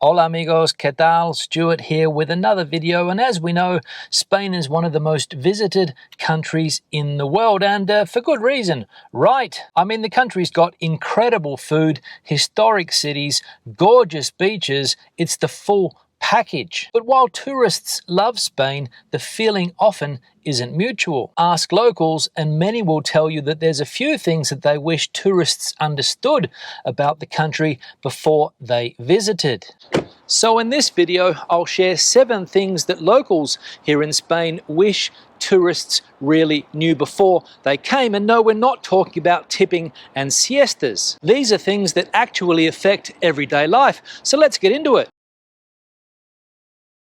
Hola amigos, ¿qué tal? Stuart here with another video, and as we know, Spain is one of the most visited countries in the world, and for good reason, right? I mean, the country's got incredible food, historic cities, gorgeous beaches, it's the full package. But while tourists love Spain, the feeling often isn't mutual. Ask locals and many will tell you that there's a few things that they wish tourists understood about the country before they visited. So in this video, I'll share 7 things that locals here in Spain wish tourists really knew before they came. And no, we're not talking about tipping and siestas. These are things that actually affect everyday life. So let's get into it.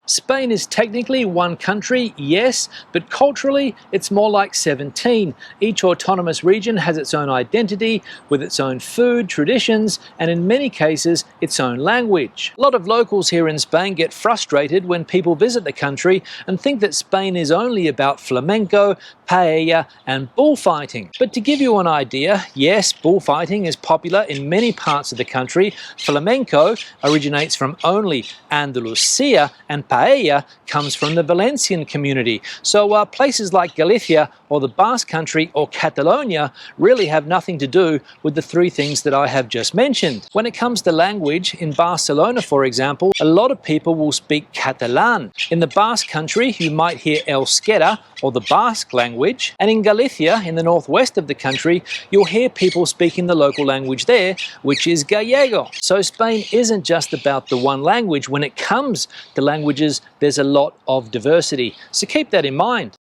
Spain is technically one country, yes, but culturally it's more like 17. Each autonomous region has its own identity, with its own food, traditions, and in many cases, its own language. A lot of locals here in Spain get frustrated when people visit the country and think that Spain is only about flamenco, paella, and bullfighting. But to give you an idea, yes, bullfighting is popular in many parts of the country. Flamenco originates from only Andalusia, and paella comes from the Valencian community. So places like Galicia or the Basque Country or Catalonia really have nothing to do with the 3 things that I have just mentioned. When it comes to language, in Barcelona, for example, a lot of people will speak Catalan. In the Basque Country, you might hear Euskera or the Basque language, and in Galicia, in the northwest of the country, you'll hear people speaking the local language there, which is Gallego. So Spain isn't just about the one language. When it comes to languages, there's a lot of diversity. So keep that in mind.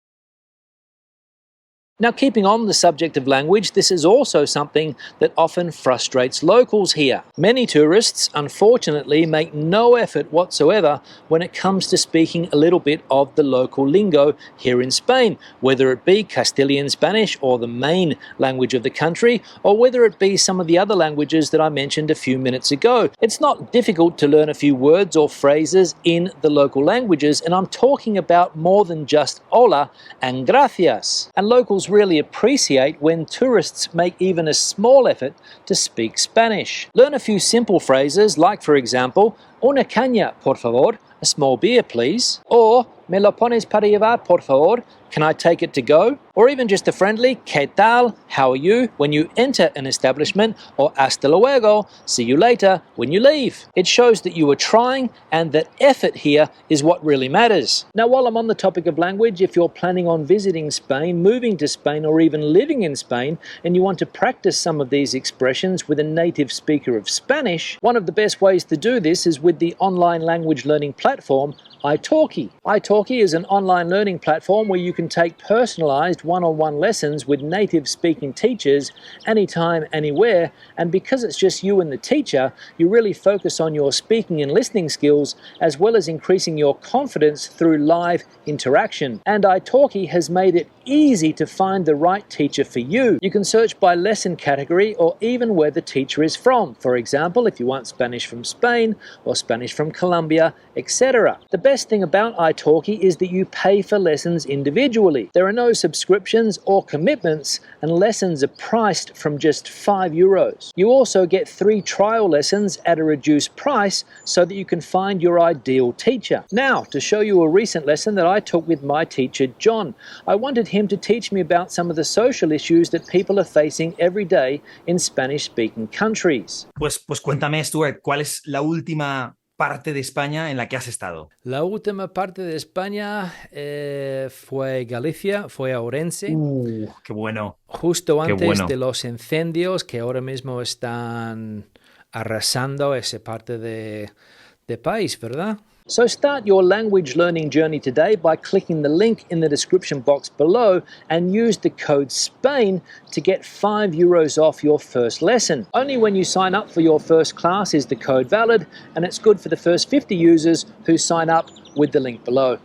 Now, keeping on the subject of language, this is also something that often frustrates locals here. Many tourists, unfortunately, make no effort whatsoever when it comes to speaking a little bit of the local lingo here in Spain, whether it be Castilian Spanish or the main language of the country, or whether it be some of the other languages that I mentioned a few minutes ago. It's not difficult to learn a few words or phrases in the local languages, and I'm talking about more than just hola and gracias. And locals really appreciate when tourists make even a small effort to speak Spanish. Learn a few simple phrases like, for example, una caña, por favor, a small beer please, or me lo pones para llevar, por favor, can I take it to go? Or even just a friendly ¿qué tal? How are you? When you enter an establishment, or hasta luego, see you later when you leave. It shows that you are trying and that effort here is what really matters. Now, while I'm on the topic of language, if you're planning on visiting Spain, moving to Spain, or even living in Spain, and you want to practice some of these expressions with a native speaker of Spanish, one of the best ways to do this is with the online language learning platform iTalki. iTalki is an online learning platform where you can take personalized one-on-one lessons with native speaking teachers anytime, anywhere, and because it's just you and the teacher, you really focus on your speaking and listening skills as well as increasing your confidence through live interaction. And iTalki has made it easy to find the right teacher for you. You can search by lesson category or even where the teacher is from. For example, if you want Spanish from Spain or Spanish from Colombia, etc. The best thing about iTalki is that you pay for lessons individually. There are no subscriptions or commitments, and lessons are priced from just €5. You also get 3 trial lessons at a reduced price so that you can find your ideal teacher. Now, to show you a recent lesson that I took with my teacher, John. I wanted him to teach me about some of the social issues that people are facing every day in Spanish-speaking countries. Pues cuéntame, Stuart, ¿cuál es la última parte de España en la que has estado? La última parte de España fue Galicia, fue a Orense. ¡Qué bueno! Justo Qué antes bueno. de los incendios que ahora mismo están arrasando esa parte de país, ¿verdad? So start your language learning journey today by clicking the link in the description box below and use the code SPAIN to get €5 off your first lesson. Only when you sign up for your first class is the code valid, and it's good for the first 50 users who sign up with the link below.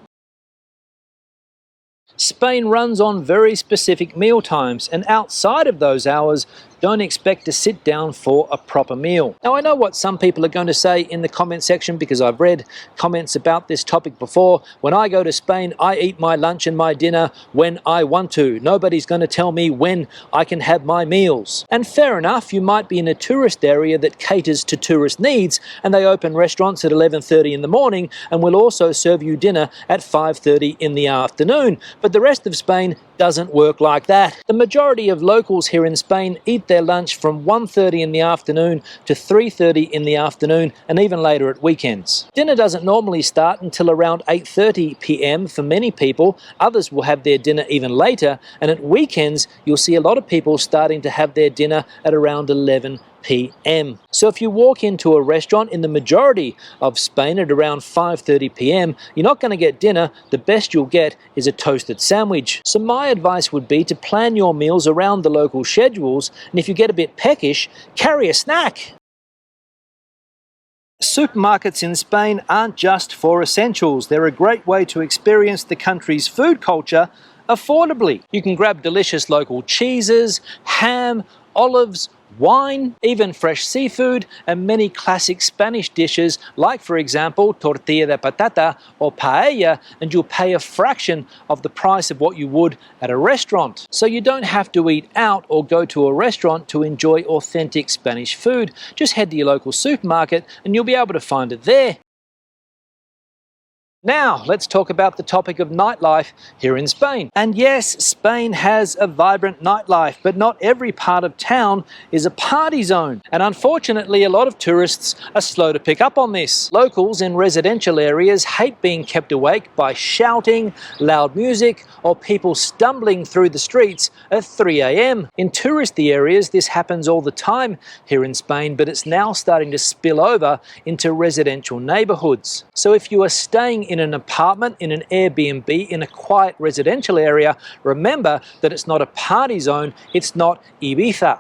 Spain runs on very specific meal times, and outside of those hours, don't expect to sit down for a proper meal. Now, I know what some people are going to say in the comment section, because I've read comments about this topic before. When I go to Spain, I eat my lunch and my dinner when I want to. Nobody's going to tell me when I can have my meals. And fair enough, you might be in a tourist area that caters to tourist needs, and they open restaurants at 11:30 in the morning and will also serve you dinner at 5:30 in the afternoon. But the rest of Spain doesn't work like that. The majority of locals here in Spain eat their lunch from 1:30 in the afternoon to 3:30 in the afternoon, and even later at weekends. Dinner doesn't normally start until around 8:30 p.m. for many people. Others will have their dinner even later, and at weekends you'll see a lot of people starting to have their dinner at around 11 p.m. So if you walk into a restaurant in the majority of Spain at around 5:30 p.m, you're not going to get dinner. The best you'll get is a toasted sandwich. So my advice would be to plan your meals around the local schedules, and if you get a bit peckish, carry a snack. Supermarkets in Spain aren't just for essentials. They're a great way to experience the country's food culture affordably. You can grab delicious local cheeses, ham, olives, wine, even fresh seafood, and many classic Spanish dishes like, for example, tortilla de patata or paella, and you'll pay a fraction of the price of what you would at a restaurant. So you don't have to eat out or go to a restaurant to enjoy authentic Spanish food. Just head to your local supermarket and you'll be able to find it there. Now, let's talk about the topic of nightlife here in Spain. And yes, Spain has a vibrant nightlife, but not every part of town is a party zone. And unfortunately, a lot of tourists are slow to pick up on this. Locals in residential areas hate being kept awake by shouting, loud music, or people stumbling through the streets at 3 a.m. In touristy areas, this happens all the time here in Spain, but it's now starting to spill over into residential neighborhoods. So if you are staying in an apartment, in an Airbnb, in a quiet residential area, remember that it's not a party zone, it's not Ibiza.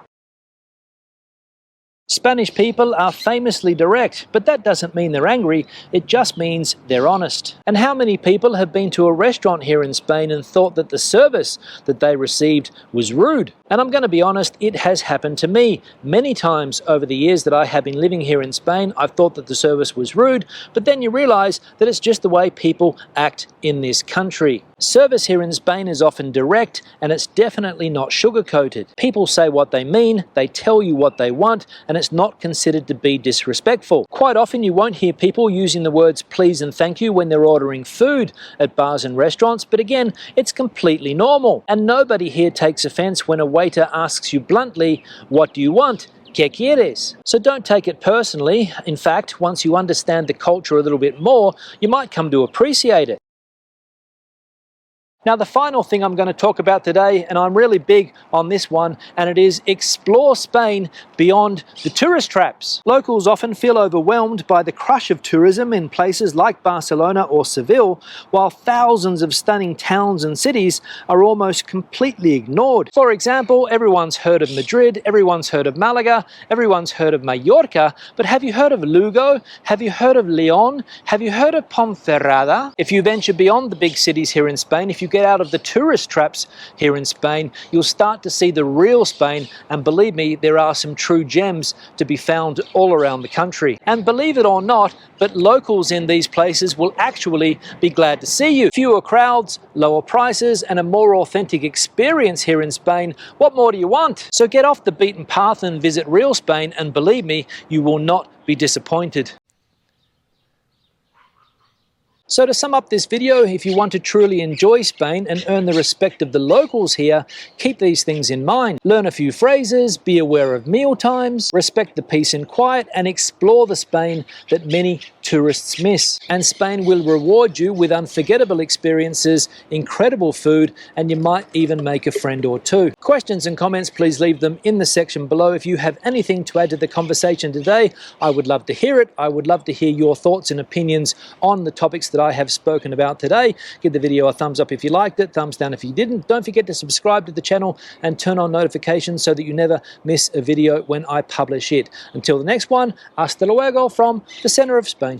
Spanish people are famously direct, but that doesn't mean they're angry, it just means they're honest. And how many people have been to a restaurant here in Spain and thought that the service that they received was rude? And I'm going to be honest, it has happened to me many times over the years that I have been living here in Spain. I've thought that the service was rude, but then you realize that it's just the way people act in this country. Service here in Spain is often direct, and it's definitely not sugar-coated. People say what they mean, they tell you what they want, and it's not considered to be disrespectful. Quite often you won't hear people using the words please and thank you when they're ordering food at bars and restaurants, but again, it's completely normal. And nobody here takes offense when a waiter asks you bluntly, what do you want? ¿Qué quieres? So don't take it personally. In fact, once you understand the culture a little bit more, you might come to appreciate it. Now, the final thing I'm going to talk about today, and I'm really big on this one, and it is explore Spain beyond the tourist traps. Locals often feel overwhelmed by the crush of tourism in places like Barcelona or Seville, while thousands of stunning towns and cities are almost completely ignored. For example, everyone's heard of Madrid, everyone's heard of Malaga, everyone's heard of Mallorca, but have you heard of Lugo? Have you heard of León? Have you heard of Ponferrada? If you venture beyond the big cities here in Spain, if you get out of the tourist traps here in Spain, you'll start to see the real Spain, and believe me, there are some true gems to be found all around the country. And believe it or not, but locals in these places will actually be glad to see you. Fewer crowds, lower prices, and a more authentic experience here in Spain. What more do you want? So get off the beaten path and visit real Spain, and believe me, you will not be disappointed. So to sum up this video, if you want to truly enjoy Spain and earn the respect of the locals here, keep these things in mind. Learn a few phrases, be aware of meal times, respect the peace and quiet, and explore the Spain that many tourists miss. And Spain will reward you with unforgettable experiences, incredible food, and you might even make a friend or two. Questions and comments, please leave them in the section below. If you have anything to add to the conversation today, I would love to hear it. I would love to hear your thoughts and opinions on the topics that I have spoken about today. Give the video a thumbs up if you liked it, thumbs down if you didn't. Don't forget to subscribe to the channel and turn on notifications so that you never miss a video when I publish it. Until the next one, hasta luego from the center of Spain.